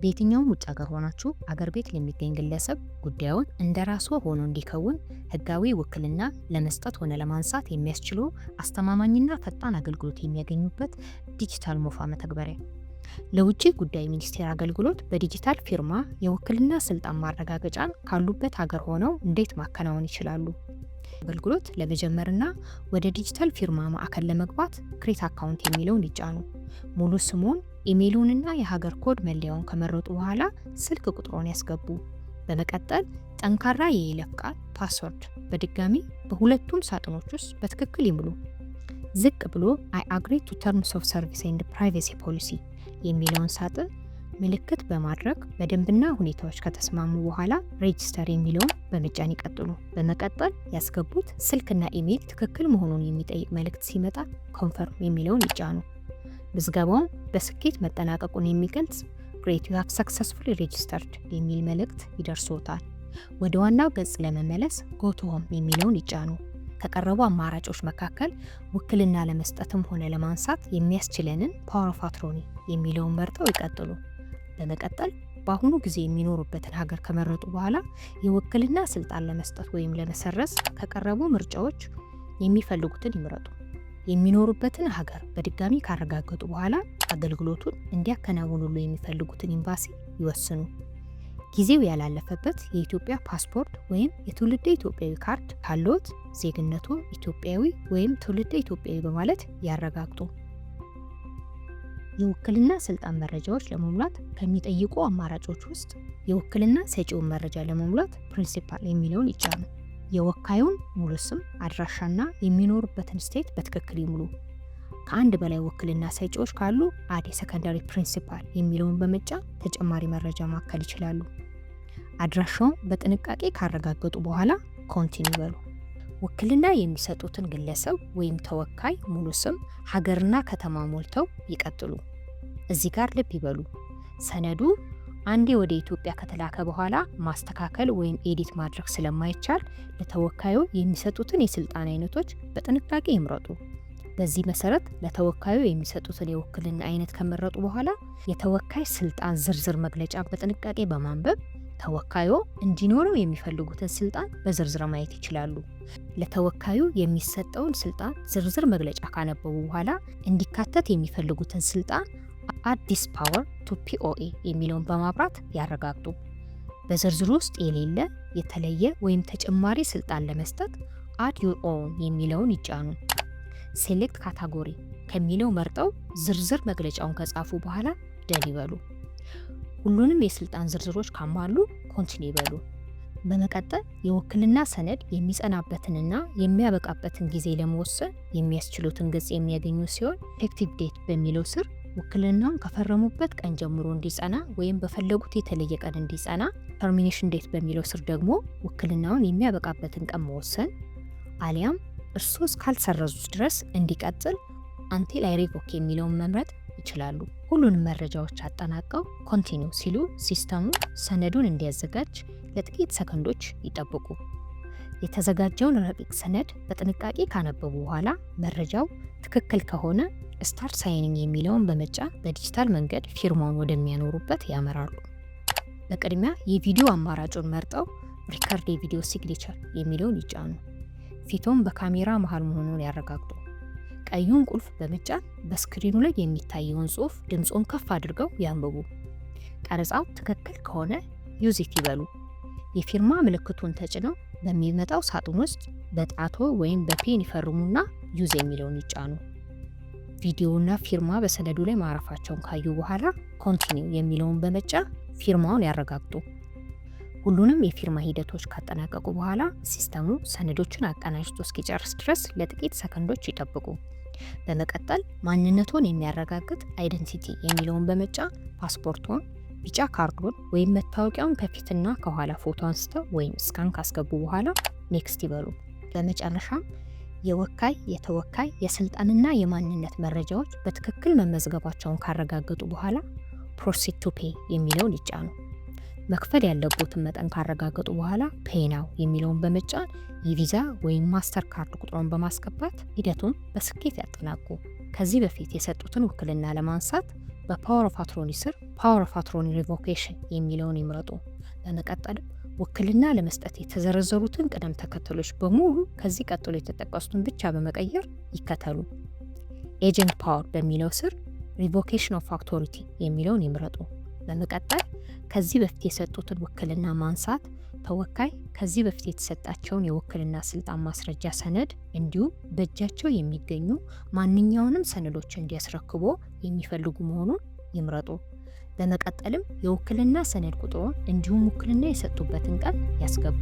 በየትኛውም ውጭ ሀገር ሆናችሁ አገር ቤት ለሚገኝ ግለሰብ ጉዳዩን እንደራስዎ ሆኖ እንዲከውን ህጋዊ ውክልና ለመስጠት ሆነ ለማንሳት የሚያስችሉ አስተማማኝና ፈጣን አገልግሎት የሚያገኙበት ዲጂታል ሞፋ መተግበሪያ። ለውጭ ጉዳይ ሚኒስቴር አገልግሎት በዲጂታል ፊርማ የውክልና ስልጣን ማረጋገጫን ካሉበት ሀገር ሆነው እንዴት ማከናወን ይችላሉ? አገልግሎት ለመጀመርና ወደ ዲጂታል ፊርማ ማዕከል ለመግባት ክሬት አካውንት የሚለውን ይጫኑ። ሙሉ ስሙን፣ ኢሜይሉንና የሀገር ኮድ መለያውን ከመረጡ በኋላ ስልክ ቁጥሮን ያስገቡ። በመቀጠል ጠንካራ የይለፍ ቃል ፓስወርድ በድጋሚ በሁለቱም ሳጥኖች ውስጥ በትክክል ይሙሉ። ዝቅ ብሎ አይ አግሪ ቱ ተርምስ ኦፍ ሰርቪስ ኤንድ ፕራይቬሲ ፖሊሲ የሚለውን ሳጥን ምልክት በማድረግ በደንብና ሁኔታዎች ከተስማሙ በኋላ ሬጂስተር የሚለውን በመጫን ይቀጥሉ። በመቀጠል ያስገቡት ስልክና ኢሜይል ትክክል መሆኑን የሚጠይቅ መልእክት ሲመጣ ኮንፈርም የሚለውን ይጫኑ። ምዝገባውን በስኬት መጠናቀቁን የሚገልጽ ግሬት ዩ ሃቭ ሰክሰስፉሊ ሬጂስተርድ የሚል መልእክት ይደርሶታል። ወደ ዋናው ገጽ ለመመለስ ጎ ቱ ሆም የሚለውን ይጫኑ። ከቀረቡ አማራጮች መካከል ውክልና ለመስጠትም ሆነ ለማንሳት የሚያስችለንን ፓወር ኦፍ አትሮኒ የሚለውን መርጠው ይቀጥሉ። በመቀጠል በአሁኑ ጊዜ የሚኖሩበትን ሀገር ከመረጡ በኋላ የውክልና ስልጣን ለመስጠት ወይም ለመሰረዝ ከቀረቡ ምርጫዎች የሚፈልጉትን ይምረጡ። የሚኖሩበትን ሀገር በድጋሚ ካረጋገጡ በኋላ አገልግሎቱን እንዲያከናውኑሉ የሚፈልጉትን ኤምባሲ ይወስኑ። ጊዜው ያላለፈበት የኢትዮጵያ ፓስፖርት ወይም የትውልደ ኢትዮጵያዊ ካርድ ካለዎት ዜግነቱ ኢትዮጵያዊ ወይም ትውልደ ኢትዮጵያዊ በማለት ያረጋግጡ። የውክልና ስልጣን መረጃዎች ለመሙላት ከሚጠይቁ አማራጮች ውስጥ የውክልና ሰጪውን መረጃ ለመሙላት ፕሪንሲፓል የሚለውን ይጫኑ። የወካዩን ሙሉ ስም፣ አድራሻና የሚኖሩበትን ስቴት በትክክል ይሙሉ። ከአንድ በላይ ውክልና ሰጪዎች ካሉ አድ የሰከንዳሪ ፕሪንሲፓል የሚለውን በመጫን ተጨማሪ መረጃ ማከል ይችላሉ። አድራሻውን በጥንቃቄ ካረጋገጡ በኋላ ኮንቲኒው ይበሉ። ውክልና የሚሰጡትን ግለሰብ ወይም ተወካይ ሙሉ ስም፣ ሀገርና ከተማ ሞልተው ይቀጥሉ። እዚህ ጋር ልብ ይበሉ፣ ሰነዱ አንዴ ወደ ኢትዮጵያ ከተላከ በኋላ ማስተካከል ወይም ኤዲት ማድረግ ስለማይቻል ለተወካዩ የሚሰጡትን የስልጣን አይነቶች በጥንቃቄ ይምረጡ። በዚህ መሰረት ለተወካዩ የሚሰጡትን የውክልና አይነት ከመረጡ በኋላ የተወካይ ስልጣን ዝርዝር መግለጫ በጥንቃቄ በማንበብ ተወካዩ እንዲኖረው የሚፈልጉትን ስልጣን በዝርዝር ማየት ይችላሉ። ለተወካዩ የሚሰጠውን ስልጣን ዝርዝር መግለጫ ካነበቡ በኋላ እንዲካተት የሚፈልጉትን ስልጣን አዲስ ፓወር ቱ ፒኦኤ የሚለውን በማብራት ያረጋግጡ። በዝርዝሩ ውስጥ የሌለ የተለየ ወይም ተጨማሪ ስልጣን ለመስጠት አድ ዩር ኦውን የሚለውን ይጫኑ። ሴሌክት ካታጎሪ ከሚለው መርጠው ዝርዝር መግለጫውን ከጻፉ በኋላ ደን ይበሉ። ሁሉንም የስልጣን ዝርዝሮች ካሟሉ ኮንቲኒ ይበሉ። በመቀጠል የውክልና ሰነድ የሚጸናበትንና የሚያበቃበትን ጊዜ ለመወሰን የሚያስችሉትን ገጽ የሚያገኙ ሲሆን ኤፌክቲቭ ዴት በሚለው ስር ውክልናውን ከፈረሙበት ቀን ጀምሮ እንዲጸና ወይም በፈለጉት የተለየ ቀን እንዲጸና፣ ተርሚኔሽን ዴት በሚለው ስር ደግሞ ውክልናውን የሚያበቃበትን ቀን መወሰን አሊያም እርስዎ እስካልሰረዙት ድረስ እንዲቀጥል አንቲል አይ ሪቮክ የሚለውን መምረጥ ይችላሉ። ሁሉንም መረጃዎች አጠናቀው ኮንቲኒው ሲሉ ሲስተሙ ሰነዱን እንዲያዘጋጅ ለጥቂት ሰከንዶች ይጠብቁ። የተዘጋጀውን ረቂቅ ሰነድ በጥንቃቄ ካነበቡ በኋላ መረጃው ትክክል ከሆነ ስታርት ሳይኒንግ የሚለውን በመጫን በዲጂታል መንገድ ፊርማውን ወደሚያኖሩበት ያመራሉ። በቅድሚያ የቪዲዮ አማራጩን መርጠው ሪከርድ የቪዲዮ ሲግኔቸር የሚለውን ይጫኑ። ፊቶን በካሜራ መሃል መሆኑን ያረጋግጡ። ቀዩን ቁልፍ በመጫን በስክሪኑ ላይ የሚታየውን ጽሑፍ ድምጾን ከፍ አድርገው ያንብቡ። ቀረጻው ትክክል ከሆነ ዩዝ ኢት ይበሉ። የፊርማ ምልክቱን ተጭነው በሚመጣው ሳጥን ውስጥ በጣቶ ወይም በፔን ይፈርሙና ዩዝ የሚለውን ይጫኑ። ቪዲዮና ፊርማ በሰነዱ ላይ ማረፋቸውን ካዩ በኋላ ኮንቲኒው የሚለውን በመጫን ፊርማውን ያረጋግጡ። ሁሉንም የፊርማ ሂደቶች ካጠናቀቁ በኋላ ሲስተሙ ሰነዶችን አቀናጅቶ እስኪጨርስ ድረስ ለጥቂት ሰከንዶች ይጠብቁ። በመቀጠል ማንነቶን የሚያረጋግጥ አይደንቲቲ የሚለውን በመጫን ፓስፖርቶን፣ ቢጫ ካርዶን ወይም መታወቂያውን ከፊትና ከኋላ ፎቶ አንስተው ወይም ስካን ካስገቡ በኋላ ኔክስት ይበሉ። በመጨረሻም የወካይ፣ የተወካይ፣ የስልጣንና የማንነት መረጃዎች በትክክል መመዝገባቸውን ካረጋገጡ በኋላ ፕሮሲድ ቱ ፔይ የሚለውን ይጫኑ። መክፈል ያለቦትን መጠን ካረጋገጡ በኋላ ፔይ ናው የሚለውን በመጫን የቪዛ ወይም ማስተር ካርድ ቁጥሩን በማስገባት ሂደቱን በስኬት ያጠናቁ። ከዚህ በፊት የሰጡትን ውክልና ለማንሳት በፓወር ኦፍ አትሮኒ ስር ፓወር ኦፍ አትሮኒ ሪቮኬሽን የሚለውን ይምረጡ። በመቀጠልም ውክልና ለመስጠት የተዘረዘሩትን ቅደም ተከተሎች በሙሉ ከዚህ ቀጥሎ የተጠቀሱትን ብቻ በመቀየር ይከተሉ። ኤጀንት ፓወር በሚለው ስር ሪቮኬሽን ኦፍ አውቶሪቲ የሚለውን ይምረጡ። በመቀጠል ከዚህ በፊት የሰጡትን ውክልና ማንሳት፣ ተወካይ ከዚህ በፊት የተሰጣቸውን የውክልና ስልጣን ማስረጃ ሰነድ እንዲሁም በእጃቸው የሚገኙ ማንኛውንም ሰነዶች እንዲያስረክቦ የሚፈልጉ መሆኑን ይምረጡ። በመቀጠልም የውክልና ሰነድ ቁጥሩን እንዲሁም ውክልና የሰጡበትን ቀን ያስገቡ።